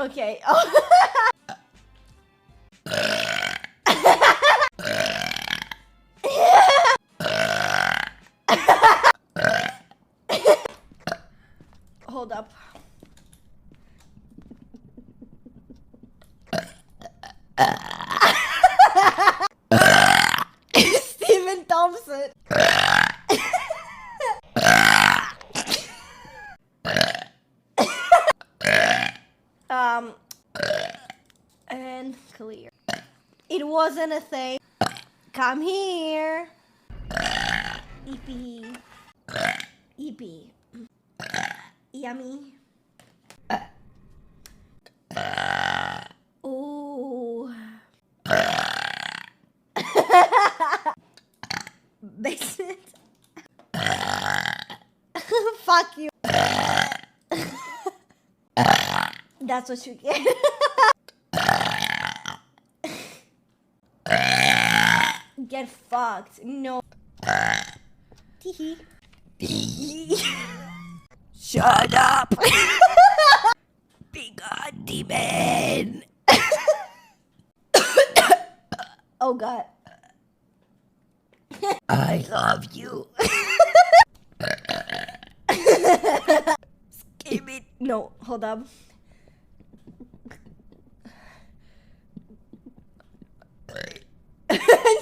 Okay. Oh. Hold up. Stephen Thompson. And clear. It wasn't a thing. Come here. EP. EP. Yummy. Ooh. Basement. Fuck you. That's what you get. Get fucked. No. Teehee. Shut up! Big demon! Oh god. I love you. Skip it. No, hold up.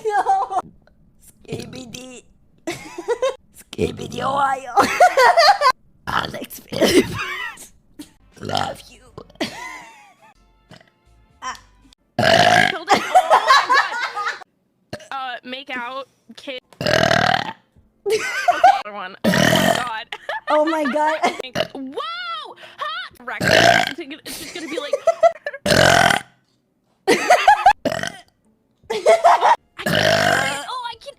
No. Skibbity. Skibbity Ohio. Alex Phillips. Love you. Killed it. Oh my god. Make out, kid. Okay, other one. Oh my god. Oh my god. Whoa! Hot! Record. It's just gonna be like. I can.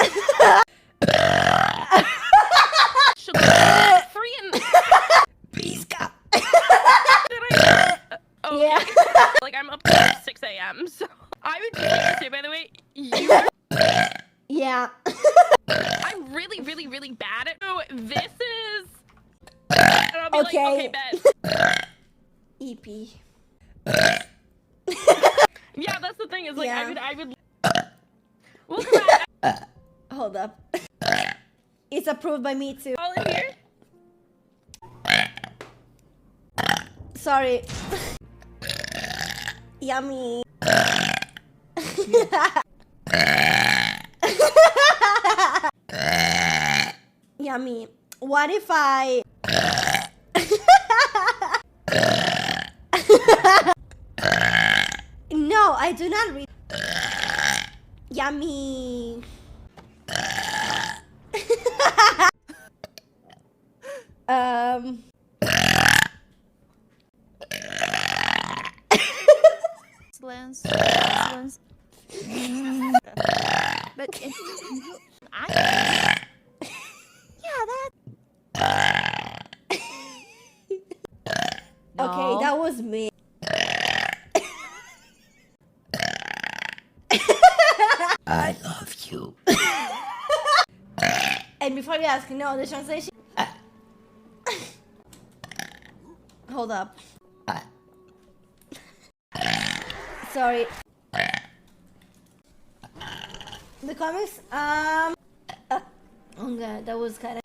Free and. Pizza. Oh, Yeah. Like I'm up at 6 a.m. So I would just say, by the way, you. Yeah. I'm really, really, really bad at. So this is. And I'll be Okay. like, okay, bet. EP. Yeah, that's the thing. Is like Yeah. I would. We'll come back. Hold up. It's approved by me too. All in here. Sorry. Yummy. Yummy. What if I... No, I do not read. Yummy. Lens. But yeah, that. Okay, that was me. I love you. And before you ask, no, the translation. Hold up. Sorry. The comics, oh god, that was kind of.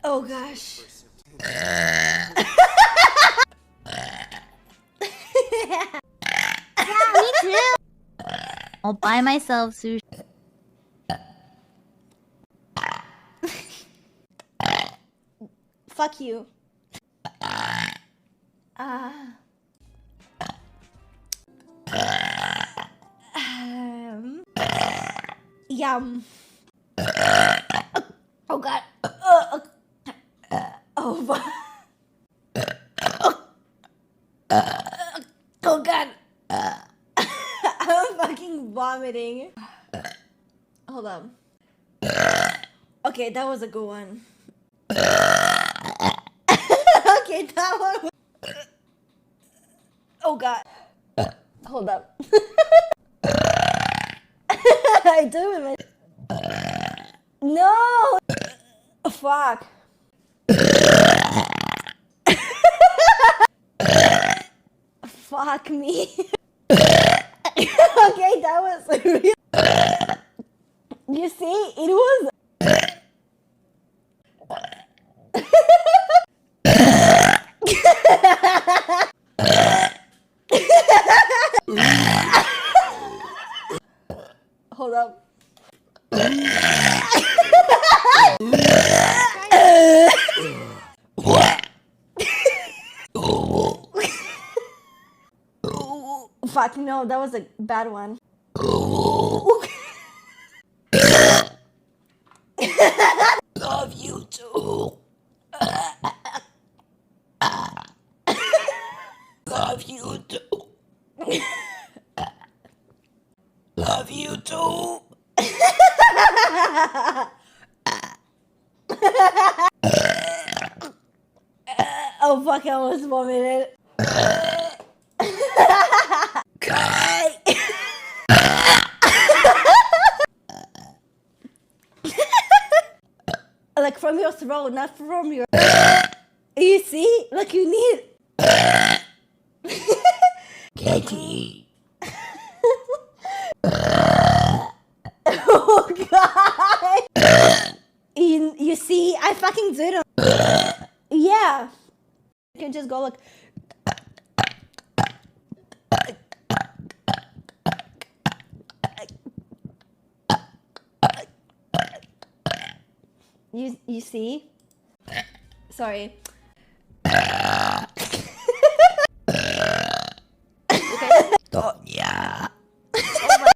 Oh gosh. Yeah, me too. I'll buy myself sushi. Fuck you. Yum. Oh god. Oh fuck. Oh god. I'm fucking vomiting. Hold on. Okay, that was a good one. Okay, that one. Oh god. Hold up. I do it. No. Fuck. Fuck me. Okay, that was real. You see, it was. Hold up. Fuck no, that was a bad one. Love you too. Love you too. Love you too. Oh fuck, I almost vomited. Kai. Like from your throat, not from your. You see? Like you need. Kitty. Oh god! You see? I fucking did it. Yeah. You can just go like. You see? Sorry. Stop